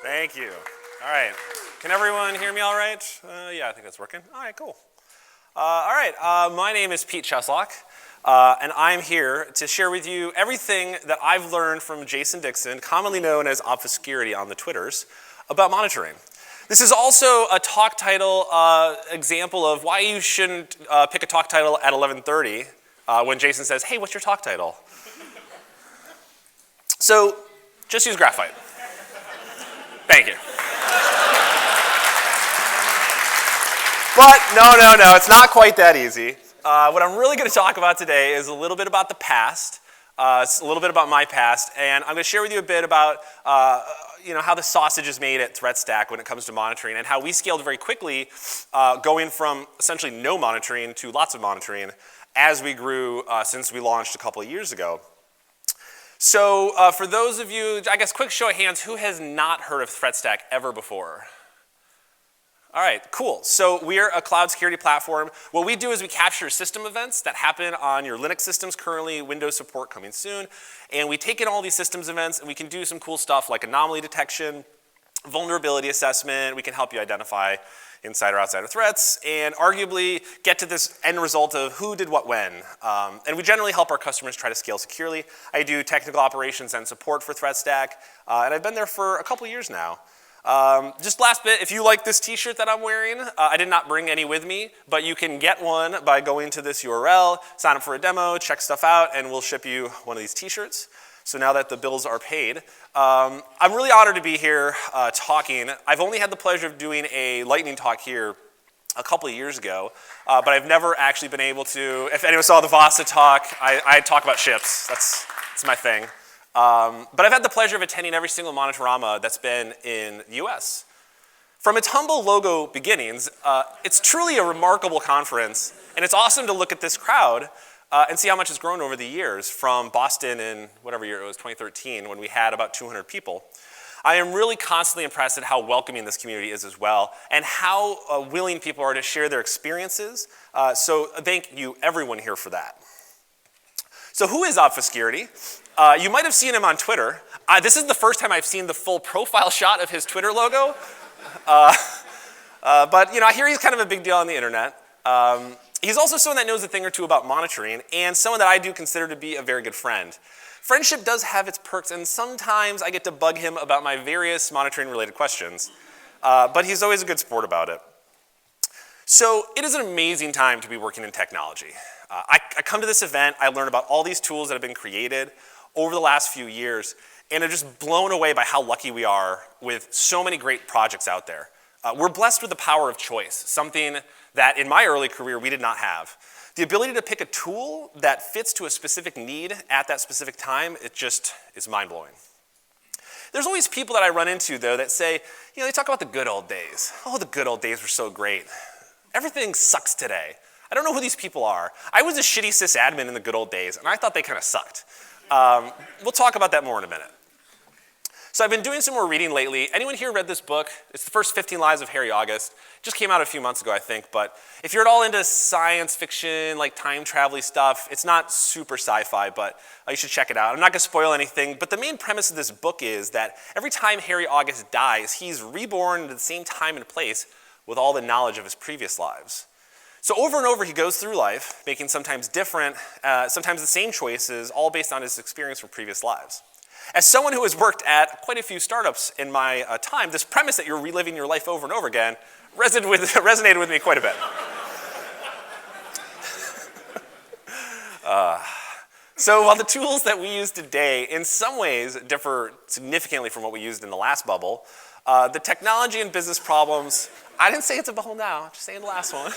Thank you. All right. Can everyone hear me all right? Yeah, I think that's working. All right, cool. All right, my name is Pete Cheslock, and I'm here to share with you everything that I've learned from Jason Dixon, commonly known as obfuscurity on the Twitters, about monitoring. This is also a talk title example of why you shouldn't pick a talk title at 11:30 when Jason says, hey, what's your talk title? So just use graphite. Thank you. But no, it's not quite that easy. What I'm really going to talk about today is a little bit about the past, it's a little bit about my past, and I'm going to share with you a bit about how the sausage is made at ThreatStack when it comes to monitoring and how we scaled very quickly, going from essentially no monitoring to lots of monitoring as we grew since we launched a couple of years ago. So for those of you, I guess quick show of hands, who has not heard of ThreatStack ever before? All right, cool. So we're a cloud security platform. What we do is we capture system events that happen on your Linux systems currently, Windows support coming soon, and we take in all these systems events and we can do some cool stuff like anomaly detection, vulnerability assessment. We can help you identify inside or outside of threats, and arguably get to this end result of who did what when. And we generally help our customers try to scale securely. I do technical operations and support for ThreatStack, and I've been there for a couple years now. Just last bit, if you like this t-shirt that I'm wearing, I did not bring any with me, but you can get one by going to this URL, sign up for a demo, check stuff out, and we'll ship you one of these t-shirts. So now that the bills are paid, I'm really honored to be here talking. I've only had the pleasure of doing a lightning talk here a couple of years ago, but I've never actually been able to, if anyone saw the Vasa talk, I talk about ships. That's my thing. But I've had the pleasure of attending every single Monitorama that's been in the US. From its humble logo beginnings, it's truly a remarkable conference, and it's awesome to look at this crowd and see how much it's grown over the years from Boston in whatever year it was, 2013, when we had about 200 people. I am really constantly impressed at how welcoming this community is as well, and how willing people are to share their experiences. So thank you, everyone here, for that. So who is obfuscurity? You might have seen him on Twitter. This is the first time I've seen the full profile shot of his Twitter logo. But I hear he's kind of a big deal on the internet. He's also someone that knows a thing or two about monitoring, and someone that I do consider to be a very good friend. Friendship does have its perks, and sometimes I get to bug him about my various monitoring-related questions. But he's always a good sport about it. So it is an amazing time to be working in technology. I come to this event, I learn about all these tools that have been created over the last few years, and I'm just blown away by how lucky we are with so many great projects out there. We're blessed with the power of choice, something that in my early career we did not have. The ability to pick a tool that fits to a specific need at that specific time, it just is mind-blowing. There's always people that I run into, though, that say, they talk about the good old days. Oh, the good old days were so great. Everything sucks today. I don't know who these people are. I was a shitty sysadmin in the good old days, and I thought they kind of sucked. We'll talk about that more in a minute. So I've been doing some more reading lately. Anyone here read this book? It's The First 15 Lives of Harry August. It just came out a few months ago, I think. But if you're at all into science fiction, like time travel stuff, it's not super sci-fi, but you should check it out. I'm not going to spoil anything, but the main premise of this book is that every time Harry August dies, he's reborn at the same time and place with all the knowledge of his previous lives. So over and over, he goes through life, making sometimes different, sometimes the same choices, all based on his experience from previous lives. As someone who has worked at quite a few startups in my time, this premise that you're reliving your life over and over again resonated with me quite a bit. So while the tools that we use today in some ways differ significantly from what we used in the last bubble, the technology and business problems, I didn't say it's a bubble now, I'm just saying the last one.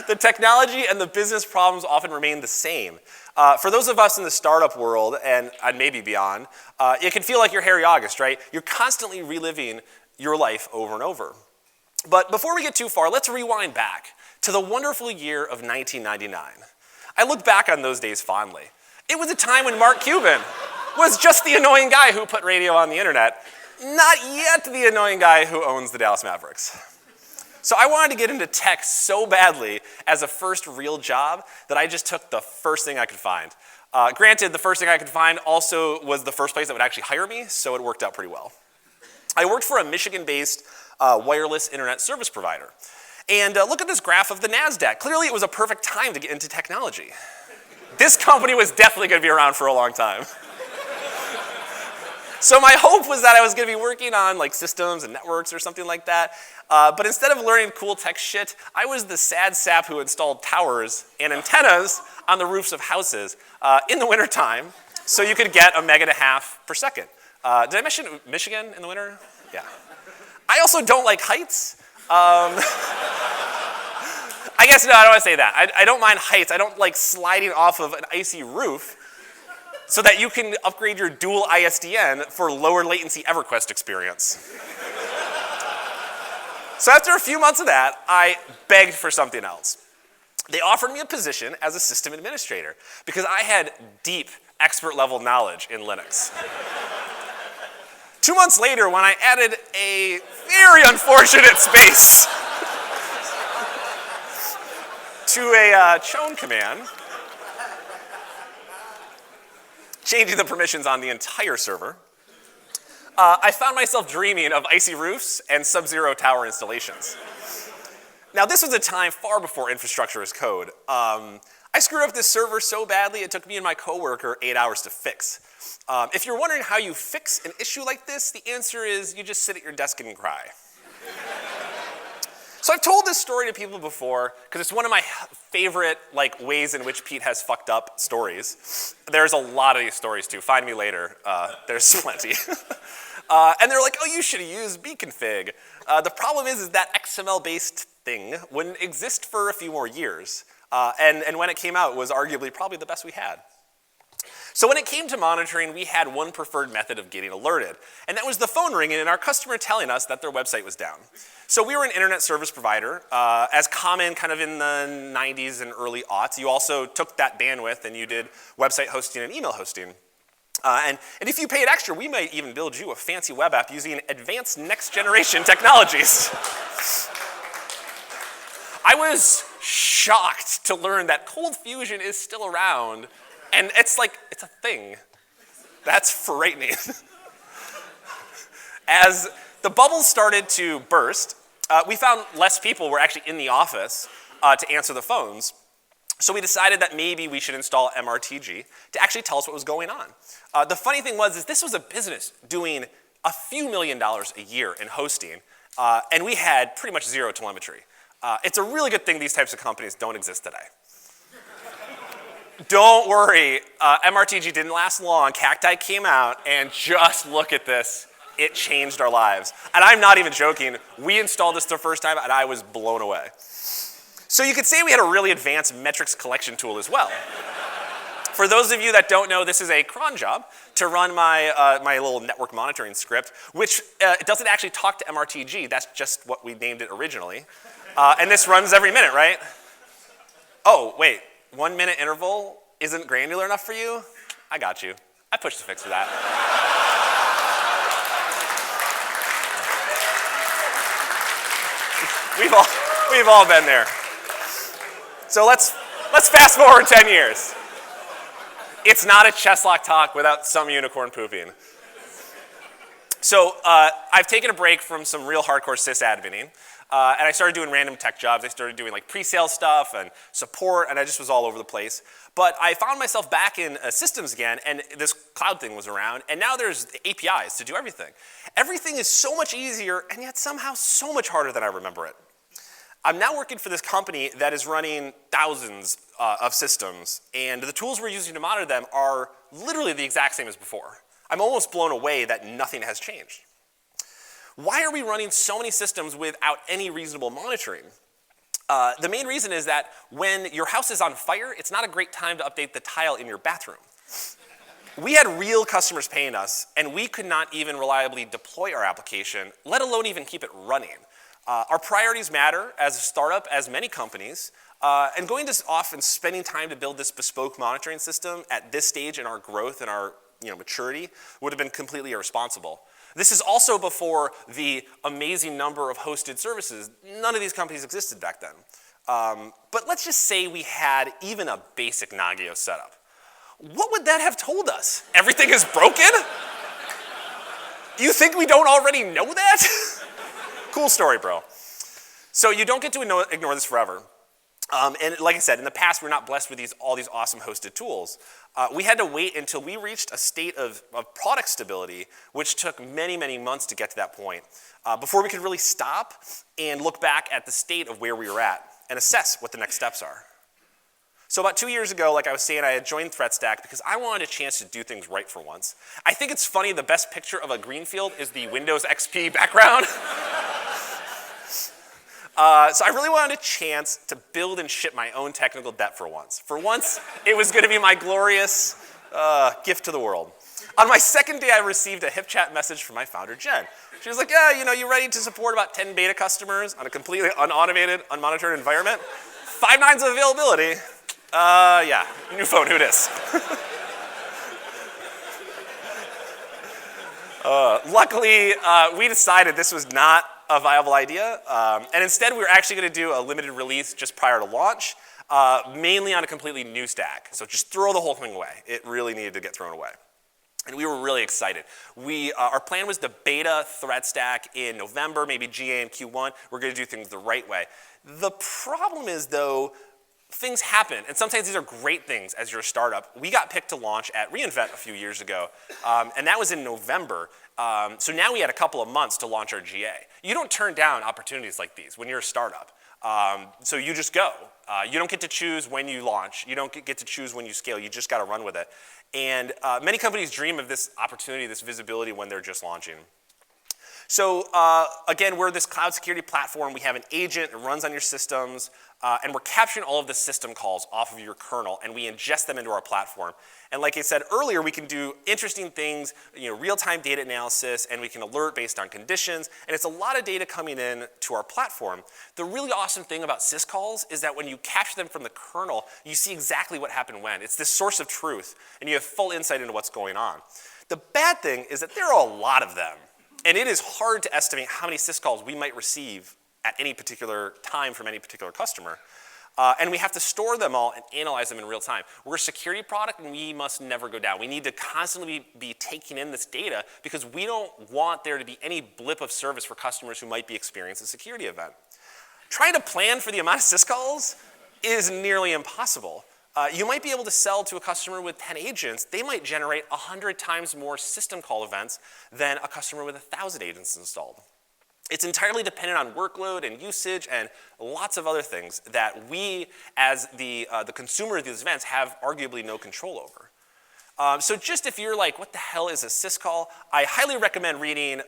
The technology and the business problems often remain the same. For those of us in the startup world, and maybe beyond, it can feel like you're Harry August, right? You're constantly reliving your life over and over. But before we get too far, let's rewind back to the wonderful year of 1999. I look back on those days fondly. It was a time when Mark Cuban was just the annoying guy who put radio on the internet, not yet the annoying guy who owns the Dallas Mavericks. So I wanted to get into tech so badly as a first real job that I just took the first thing I could find. Granted, the first thing I could find also was the first place that would actually hire me, so it worked out pretty well. I worked for a Michigan-based wireless internet service provider. And look at this graph of the NASDAQ. Clearly, it was a perfect time to get into technology. This company was definitely going to be around for a long time. So my hope was that I was going to be working on like systems and networks or something like that. But instead of learning cool tech shit, I was the sad sap who installed towers and antennas on the roofs of houses in the wintertime so you could get 1.5 megabytes/second. Did I mention Michigan in the winter? Yeah. I also don't like heights. I guess, no, I don't want to say that. I don't mind heights. I don't like sliding off of an icy roof so that you can upgrade your dual ISDN for lower latency EverQuest experience. So after a few months of that, I begged for something else. They offered me a position as a system administrator because I had deep expert level knowledge in Linux. 2 months later, when I added a very unfortunate space to a chown command, changing the permissions on the entire server, I found myself dreaming of icy roofs and sub-zero tower installations. Now, this was a time far before infrastructure as code. I screwed up this server so badly it took me and my coworker 8 hours to fix. If you're wondering how you fix an issue like this, the answer is you just sit at your desk and cry. So I've told this story to people before because it's one of my favorite ways in which Pete has fucked up stories. There's a lot of these stories too. Find me later. There's plenty. And they're like, oh, you should have used bconfig. The problem is that XML-based thing wouldn't exist for a few more years. And when it came out, it was arguably probably the best we had. So when it came to monitoring, we had one preferred method of getting alerted, and that was the phone ringing and our customer telling us that their website was down. So we were an internet service provider, as common kind of in the 90s and early aughts. You also took that bandwidth and you did website hosting and email hosting. And if you paid extra, we might even build you a fancy web app using advanced next generation technologies. I was shocked to learn that Cold Fusion is still around. And it's a thing. That's frightening. As the bubbles started to burst, we found less people were actually in the office to answer the phones. So we decided that maybe we should install MRTG to actually tell us what was going on. The funny thing was this was a business doing a few $1 million a year in hosting, and we had pretty much zero telemetry. It's a really good thing these types of companies don't exist today. Don't worry, MRTG didn't last long. Cacti came out, and just look at this. It changed our lives. And I'm not even joking. We installed this the first time, and I was blown away. So you could say we had a really advanced metrics collection tool as well. For those of you that don't know, this is a cron job to run my little network monitoring script, which it doesn't actually talk to MRTG. That's just what we named it originally. And this runs every minute, right? Oh, wait. 1 minute interval isn't granular enough for you? I got you. I pushed the fix for that. We've all been there. So let's fast forward 10 years. It's not a Cheslock talk without some unicorn pooping. So I've taken a break from some real hardcore sysadmining. And I started doing random tech jobs. I started doing pre-sale stuff and support, and I just was all over the place. But I found myself back in systems again, and this cloud thing was around, and now there's APIs to do everything. Everything is so much easier, and yet somehow so much harder than I remember it. I'm now working for this company that is running thousands of systems, and the tools we're using to monitor them are literally the exact same as before. I'm almost blown away that nothing has changed. Why are we running so many systems without any reasonable monitoring? The main reason is that when your house is on fire, it's not a great time to update the tile in your bathroom. We had real customers paying us, and we could not even reliably deploy our application, let alone even keep it running. Our priorities matter as a startup, as many companies, and going this off and spending time to build this bespoke monitoring system at this stage in our growth and our maturity would have been completely irresponsible. This is also before the amazing number of hosted services. None of these companies existed back then. But let's just say we had even a basic Nagios setup. What would that have told us? Everything is broken? You think we don't already know that? Cool story, bro. So you don't get to ignore this forever. And like I said, in the past, we're not blessed with all these awesome hosted tools. We had to wait until we reached a state of product stability, which took many, many months to get to that point, before we could really stop and look back at the state of where we were at and assess what the next steps are. So about 2 years ago, like I was saying, I had joined ThreatStack because I wanted a chance to do things right for once. I think it's funny, the best picture of a greenfield is the Windows XP background. So I really wanted a chance to build and ship my own technical debt for once. For once, it was going to be my glorious gift to the world. On my second day, I received a HipChat message from my founder, Jen. She was like, yeah, you ready to support about 10 beta customers on a completely unautomated, unmonitored environment? 5 nines of availability. Yeah, new phone, who dis? Luckily, we decided this was not a viable idea, and instead we were actually going to do a limited release just prior to launch, mainly on a completely new stack. So just throw the whole thing away. It really needed to get thrown away. And we were really excited. Our plan was to beta ThreatStack in November, maybe GA in Q1. We're going to do things the right way. The problem is, though, things happen, and sometimes these are great things as you're a startup. We got picked to launch at reInvent a few years ago, and that was in November. So now we had a couple of months to launch our GA. You don't turn down opportunities like these when you're a startup. So you just go. You don't get to choose when you launch. You don't get to choose when you scale. You just got to run with it. And many companies dream of this opportunity, this visibility when they're just launching. So again, we're this cloud security platform. We have an agent that runs on your systems, and we're capturing all of the system calls off of your kernel, and we ingest them into our platform. And like I said earlier, we can do interesting things, real-time data analysis, and we can alert based on conditions, and it's a lot of data coming in to our platform. The really awesome thing about syscalls is that when you capture them from the kernel, you see exactly what happened when. It's this source of truth, and you have full insight into what's going on. The bad thing is that there are a lot of them. And it is hard to estimate how many syscalls we might receive at any particular time from any particular customer. And we have to store them all and analyze them in real time. We're a security product, and we must never go down. We need to constantly be taking in this data because we don't want there to be any blip of service for customers who might be experiencing a security event. Trying to plan for the amount of syscalls is nearly impossible. You might be able to sell to a customer with 10 agents. They might generate 100 times more system call events than a customer with 1,000 agents installed. It's entirely dependent on workload and usage and lots of other things that we, as the consumer of these events, have arguably no control over. So just if you're like, what the hell is a syscall? I highly recommend reading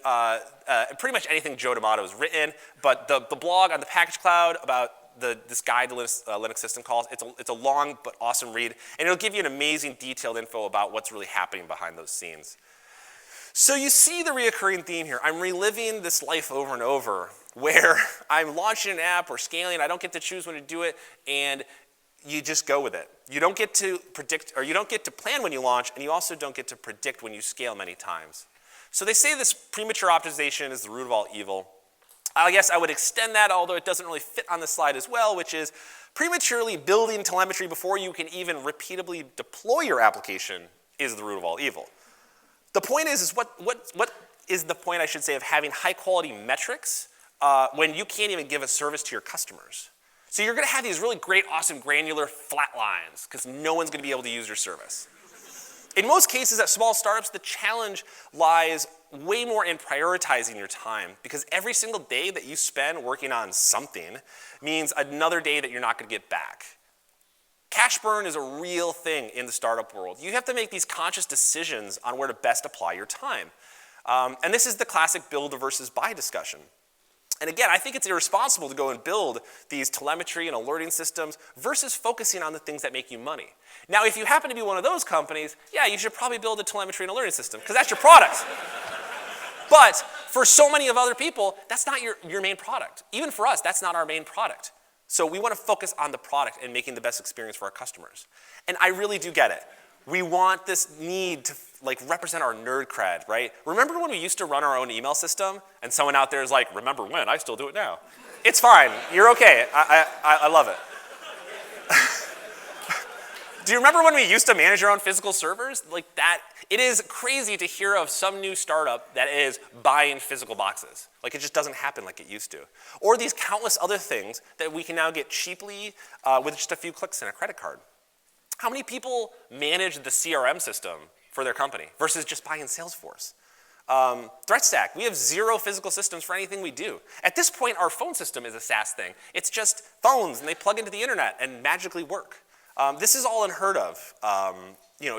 pretty much anything Joe D'Amato has written, but the blog on the Package Cloud about this guide to Linux system calls, it's a long but awesome read, and it'll give you an amazing detailed info about what's really happening behind those scenes. So you see the reoccurring theme here. I'm reliving this life over and over where I'm launching an app or scaling, I don't get to choose when to do it, and you just go with it. You don't get to predict, or you don't get to plan when you launch, and you also don't get to predict when you scale many times. So they say this premature optimization is the root of all evil. I guess I would extend that, although it doesn't really fit on the slide as well, which is prematurely building telemetry before you can even repeatably deploy your application is the root of all evil. The point is what is the point, I should say, of having high quality metrics when you can't even give a service to your customers? So you're going to have these really great, awesome, granular flat lines because no one's going to be able to use your service. In most cases at small startups, the challenge lies way more in prioritizing your time because every single day that you spend working on something means another day that you're not going to get back. Cash burn is a real thing in the startup world. You have to make these conscious decisions on where to best apply your time. And this is the classic build versus buy discussion. And again, I think it's irresponsible to go and build these telemetry and alerting systems versus focusing on the things that make you money. Now, if you happen to be one of those companies, yeah, you should probably build a telemetry and alerting system because that's your product. But for so many of other people, that's not your main product. Even for us, that's not our main product. So we want to focus on the product and making the best experience for our customers. And I really do get it. We want this need to represent our nerd cred, right? Remember when we used to run our own email system and someone out there is like, remember when? I still do it now. It's fine. You're okay. I love it. Do you remember when we used to manage our own physical servers? Like that, it is crazy to hear of some new startup that is buying physical boxes. Like it just doesn't happen like it used to. Or these countless other things that we can now get cheaply with just a few clicks and a credit card. How many people manage the CRM system for their company versus just buying Salesforce? Threat Stack, we have 0 physical systems for anything we do. At this point, our phone system is a SaaS thing. It's just phones, and they plug into the internet and magically work. This is all unheard of,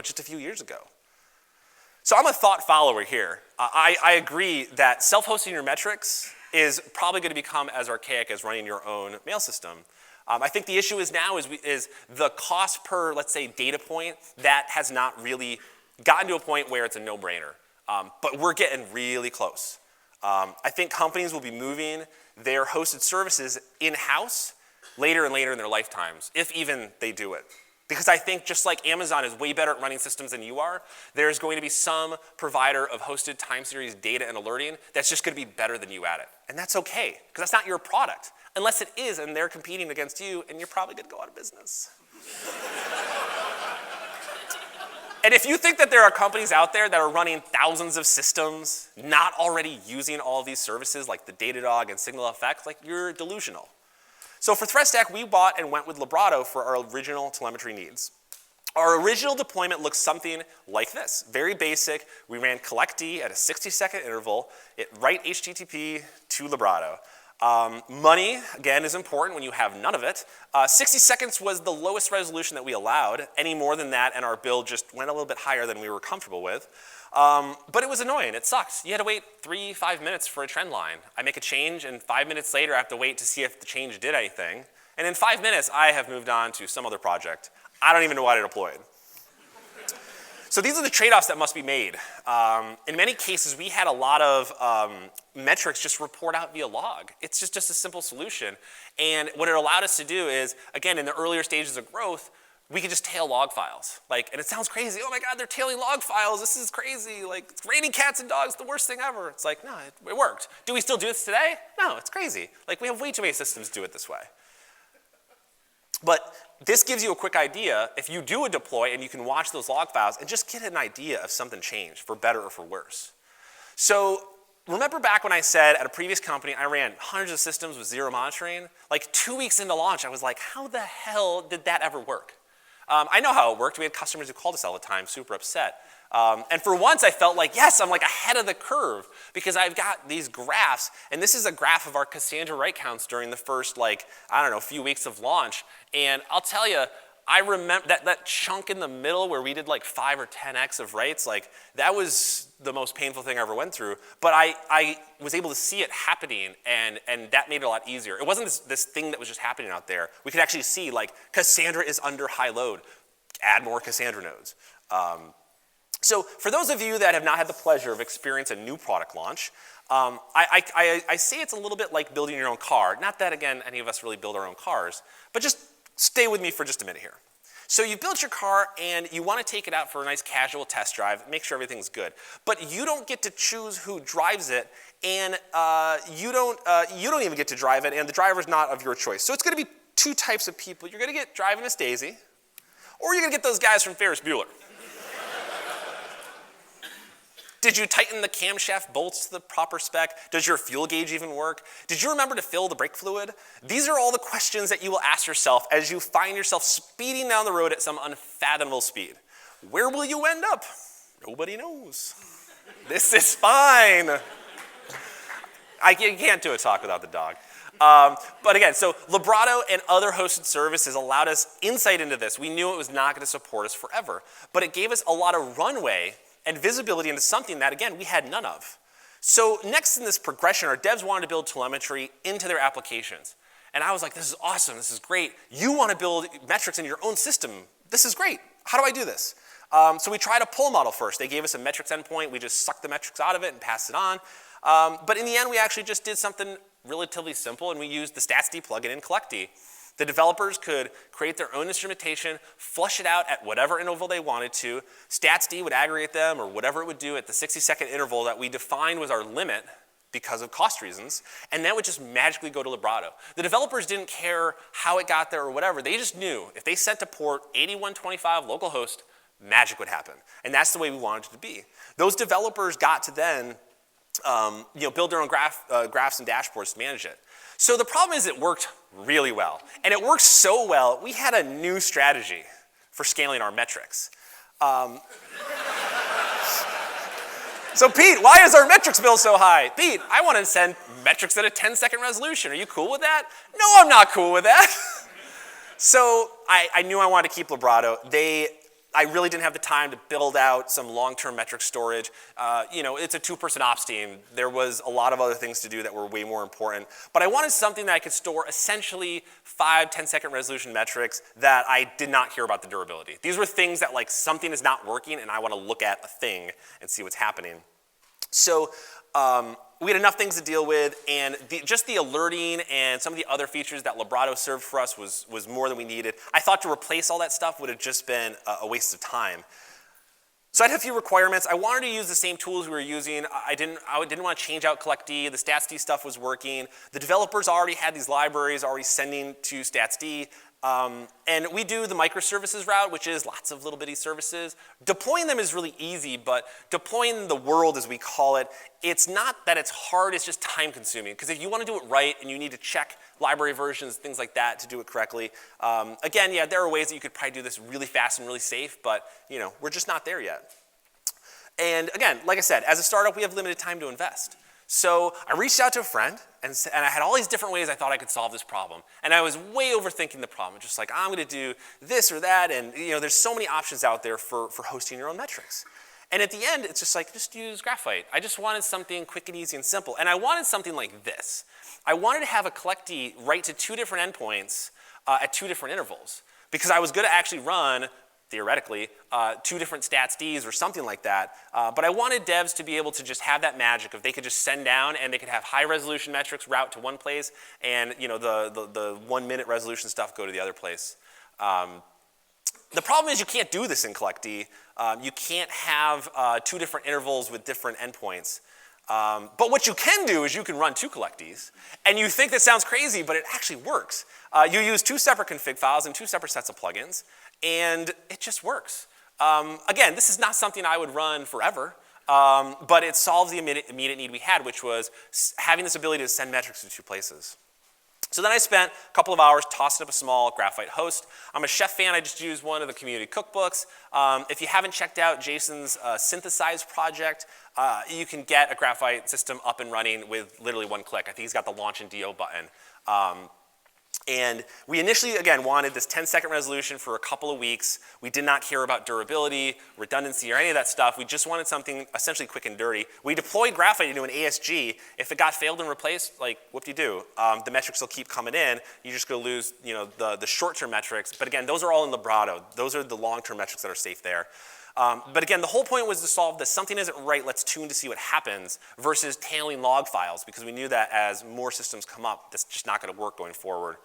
just a few years ago. So I'm a thought follower here. I agree that self-hosting your metrics is probably going to become as archaic as running your own mail system. I think the issue is now is the cost per, let's say, data point that has not really gotten to a point where it's a no-brainer. But we're getting really close. I think companies will be moving their hosted services in-house later and later in their lifetimes, if even they do it. Because I think just like Amazon is way better at running systems than you are, there's going to be some provider of hosted time series data and alerting that's just going to be better than you at it. And that's okay, because that's not your product. Unless it is, and they're competing against you, and you're probably going to go out of business. And if you think that there are companies out there that are running thousands of systems, not already using all of these services like the Datadog and SignalFX, like you're delusional. So for Threat Stack, we bought and went with Librado for our original telemetry needs. Our original deployment looks something like this. Very basic. We ran collect-D at a 60-second interval. It write HTTP to Librado. Money, again, is important when you have none of it. 60 seconds was the lowest resolution that we allowed. Any more than that, and our build just went a little bit higher than we were comfortable with. But it was annoying. It sucked. You had to wait 3-5 minutes for a trend line. I make a change, and 5 minutes later, I have to wait to see if the change did anything. And in 5 minutes, I have moved on to some other project. I don't even know what I deployed. So these are the trade-offs that must be made. In many cases, we had a lot of metrics just report out via log. It's just a simple solution. And what it allowed us to do is, again, in the earlier stages of growth, we could just tail log files. And it sounds crazy. Oh my God, they're tailing log files. This is crazy. It's raining cats and dogs, the worst thing ever. It's like, no, it worked. Do we still do this today? No, it's crazy. We have way too many systems do it this way. But this gives you a quick idea if you do a deploy and you can watch those log files and just get an idea if something changed for better or for worse. So remember back when I said at a previous company I ran hundreds of systems with 0 monitoring? 2 weeks into launch, I was like, how the hell did that ever work? I know how it worked. We had customers who called us all the time, super upset. And for once, I felt like, yes, I'm ahead of the curve because I've got these graphs. And this is a graph of our Cassandra write counts during the first, few weeks of launch. And I'll tell you, I remember that chunk in the middle where we did 5 or 10x of writes, that was the most painful thing I ever went through. But I was able to see it happening, and that made it a lot easier. It wasn't this thing that was just happening out there. We could actually see, Cassandra is under high load. Add more Cassandra nodes. So for those of you that have not had the pleasure of experiencing a new product launch, I say it's a little bit like building your own car. Not that, again, any of us really build our own cars, but just stay with me for just a minute here. So you built your car and you want to take it out for a nice casual test drive, make sure everything's good. But you don't get to choose who drives it, and you don't even get to drive it, and the driver's not of your choice. So it's going to be 2 types of people. You're going to get driving a Stacey, or you're going to get those guys from Ferris Bueller. Did you tighten the camshaft bolts to the proper spec? Does your fuel gauge even work? Did you remember to fill the brake fluid? These are all the questions that you will ask yourself as you find yourself speeding down the road at some unfathomable speed. Where will you end up? Nobody knows. This is fine. You can't do a talk without the dog. But again, so Librado and other hosted services allowed us insight into this. We knew it was not going to support us forever, but it gave us a lot of runway and visibility into something that, again, we had none of. So next in this progression, our devs wanted to build telemetry into their applications. And I was like, this is awesome, this is great. You want to build metrics in your own system. This is great. How do I do this? So we tried a pull model first. They gave us a metrics endpoint. We just sucked the metrics out of it and passed it on. But in the end, we actually just did something relatively simple, and we used the stats-D plugin in collect-D. The developers could create their own instrumentation, flush it out at whatever interval they wanted to. Stats-D would aggregate them or whatever it would do at the 60-second interval that we defined was our limit because of cost reasons, and that would just magically go to Librado. The developers didn't care how it got there or whatever. They just knew if they sent to port 8125 localhost, magic would happen. And that's the way we wanted it to be. Those developers got to then build their own graphs and dashboards to manage it. So the problem is it worked really well. And it worked so well, we had a new strategy for scaling our metrics. So Pete, why is our metrics bill so high? Pete, I want to send metrics at a 10-second resolution. Are you cool with that? No, I'm not cool with that. So I knew I wanted to keep Librado. I really didn't have the time to build out some long-term metric storage. It's a two-person ops team. There was a lot of other things to do that were way more important. But I wanted something that I could store essentially 5, 10-second resolution metrics that I did not care about the durability. These were things that like something is not working and I want to look at a thing and see what's happening. So we had enough things to deal with, and just the alerting and some of the other features that Librado served for us was more than we needed. I thought to replace all that stuff would have just been a waste of time. So I had a few requirements. I wanted to use the same tools we were using. I didn't want to change out collectd. The statsd stuff was working. The developers already had these libraries already sending to statsd. And we do the microservices route, which is lots of little bitty services. Deploying them is really easy, but deploying the world, as we call it, it's not that it's hard, it's just time consuming. Because if you want to do it right and you need to check library versions, things like that to do it correctly, again, yeah, there are ways that you could probably do this really fast and really safe, but we're just not there yet. And again, like I said, as a startup, we have limited time to invest. So I reached out to a friend, and I had all these different ways I thought I could solve this problem. And I was way overthinking the problem, just like, I'm going to do this or that, and there's so many options out there for hosting your own metrics. And at the end, it's just like, just use Graphite. I just wanted something quick and easy and simple. And I wanted something like this. I wanted to have a collectd write to 2 different endpoints at 2 different intervals, because I was going to actually run theoretically, 2 different statsds or something like that. But I wanted devs to be able to just have that magic of they could just send down and they could have high resolution metrics route to one place and the 1-minute resolution stuff go to the other place. The problem is you can't do this in collectd. You can't have 2 different intervals with different endpoints. But what you can do is you can run 2 collectds, and you think that sounds crazy, but it actually works. You use 2 separate config files and 2 separate sets of plugins, and it just works. Again, this is not something I would run forever, but it solves the immediate need we had, which was having this ability to send metrics to 2 places. So then I spent a couple of hours tossing up a small Graphite host. I'm a chef fan. I just used one of the community cookbooks. If you haven't checked out Jason's Synthesize project, you can get a Graphite system up and running with literally 1 click. I think he's got the launch and DO button. And we initially, again, wanted this 10-second resolution for a couple of weeks. We did not care about durability, redundancy, or any of that stuff. We just wanted something essentially quick and dirty. We deployed Graphite into an ASG. If it got failed and replaced, like, whoop-de-doo. The metrics will keep coming in. You're just going to lose the short-term metrics. But again, those are all in Librado. Those are the long-term metrics that are safe there. But again, the whole point was to solve this. Something isn't right, let's tune to see what happens, versus tailing log files, because we knew that as more systems come up, that's just not going to work going forward.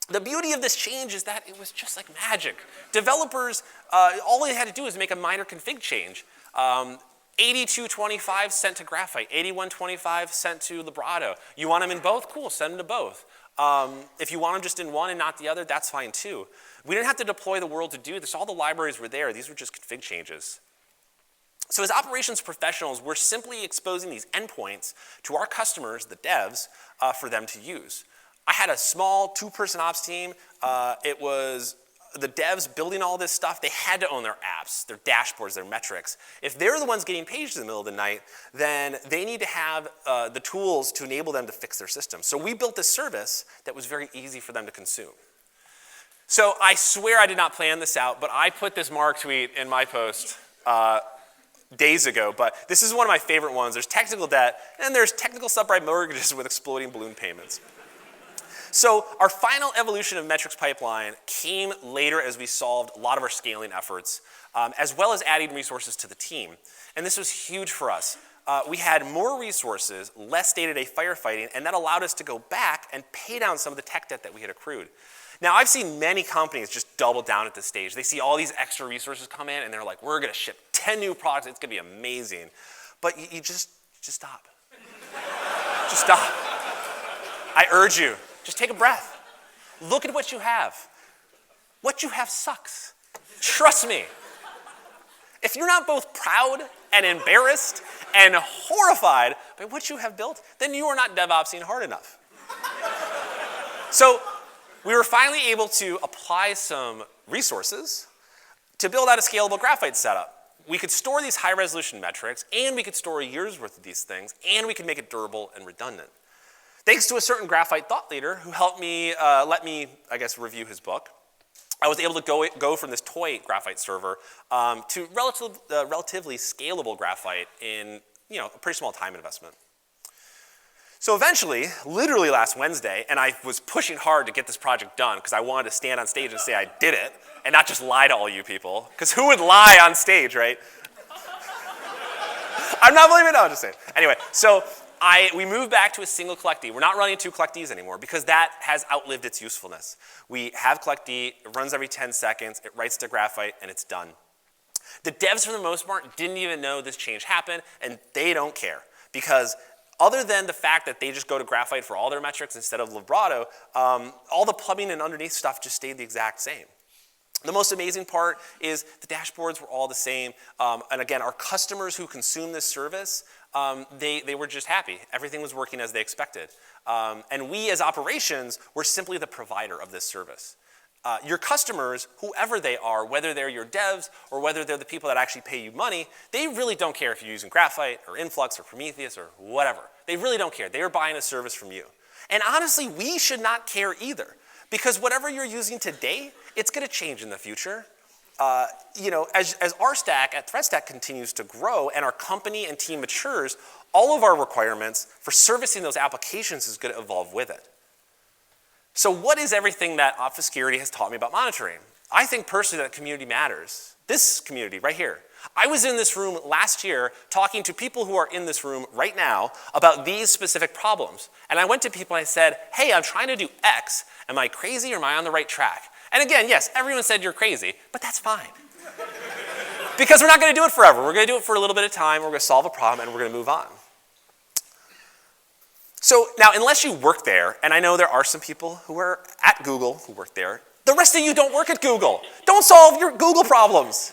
The beauty of this change is that it was just like magic. Developers, all they had to do was make a minor config change. 8225 sent to Graphite, 8125 sent to Librado. You want them in both? Cool, send them to both. If you want them just in one and not the other, that's fine too. We didn't have to deploy the world to do this. All the libraries were there. These were just config changes. So as operations professionals, we're simply exposing these endpoints to our customers, the devs, for them to use. I had a small 2-person ops team. It was the devs building all this stuff. They had to own their apps, their dashboards, their metrics. If they're the ones getting paged in the middle of the night, then they need to have the tools to enable them to fix their system. So we built this service that was very easy for them to consume. So I swear I did not plan this out, but I put this Mark tweet in my post days ago, but this is one of my favorite ones. There's technical debt, and there's technical subprime mortgages with exploding balloon payments. So our final evolution of metrics pipeline came later as we solved a lot of our scaling efforts, as well as adding resources to the team. And this was huge for us. We had more resources, less day-to-day firefighting, and that allowed us to go back and pay down some of the tech debt that we had accrued. Now, I've seen many companies just double down at this stage. They see all these extra resources come in, and they're like, we're going to ship 10 new products. It's going to be amazing. But you just stop. Just stop. I urge you, just take a breath. Look at what you have. What you have sucks. Trust me. If you're not both proud and embarrassed and horrified by what you have built, then you are not DevOpsing hard enough. So we were finally able to apply some resources to build out a scalable graphite setup. We could store these high-resolution metrics, and we could store a year's worth of these things, and we could make it durable and redundant. Thanks to a certain graphite thought leader who helped me, let me, I guess, review his book, I was able to go from this toy graphite server to relatively scalable graphite in a pretty small time investment. So eventually, literally last Wednesday, and I was pushing hard to get this project done because I wanted to stand on stage and say I did it and not just lie to all you people, because who would lie on stage, right? I'm not believing it, no, I'm just saying. Anyway, so we moved back to a single collectee. We're not running two collectees anymore because that has outlived its usefulness. We have collectee, it runs every 10 seconds, it writes to graphite, and it's done. The devs, for the most part, didn't even know this change happened, and they don't care because other than the fact that they just go to graphite for all their metrics instead of Vibrato, all the plumbing and underneath stuff just stayed the exact same. The most amazing part is the dashboards were all the same. And again, our customers who consume this service, they were just happy. Everything was working as they expected. And we as operations were simply the provider of this service. Your customers, whoever they are, whether they're your devs or whether they're the people that actually pay you money, they really don't care if you're using Graphite or Influx or Prometheus or whatever. They really don't care. They are buying a service from you. And honestly, we should not care either. Because whatever you're using today, it's going to change in the future. As our stack at ThreatStack continues to grow and our company and team matures, all of our requirements for servicing those applications is going to evolve with it. So what is everything that obfuscurity has taught me about monitoring? I think personally that community matters. This community right here. I was in this room last year talking to people who are in this room right now about these specific problems. And I went to people and I said, hey, I'm trying to do X. Am I crazy or am I on the right track? And again, yes, everyone said you're crazy, but that's fine. Because we're not going to do it forever. We're going to do it for a little bit of time. We're going to solve a problem and we're going to move on. So now, unless you work there, and I know there are some people who are at Google who work there, the rest of you don't work at Google. Don't solve your Google problems.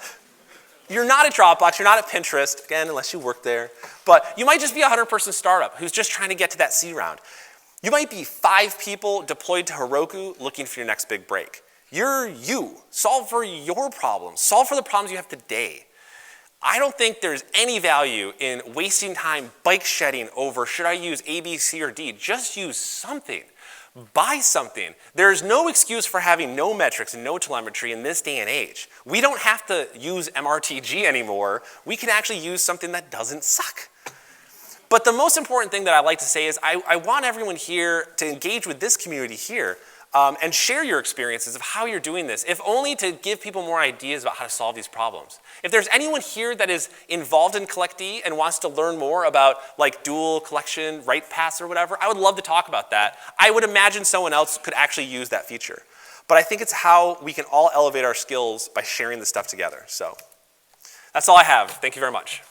You're not at Dropbox, you're not at Pinterest, again, unless you work there. But you might just be a 100-person startup who's just trying to get to that C round. You might be 5 people deployed to Heroku looking for your next big break. You're you. Solve for your problems. Solve for the problems you have today. I don't think there's any value in wasting time bike shedding over should I use A, B, C, or D. Just use something. Buy something. There's no excuse for having no metrics and no telemetry in this day and age. We don't have to use MRTG anymore. We can actually use something that doesn't suck. But the most important thing that I like to say is I want everyone here to engage with this community here and share your experiences of how you're doing this, if only to give people more ideas about how to solve these problems. If there's anyone here that is involved in collectee and wants to learn more about like dual collection, write paths or whatever, I would love to talk about that. I would imagine someone else could actually use that feature. But I think it's how we can all elevate our skills by sharing this stuff together. So that's all I have. Thank you very much.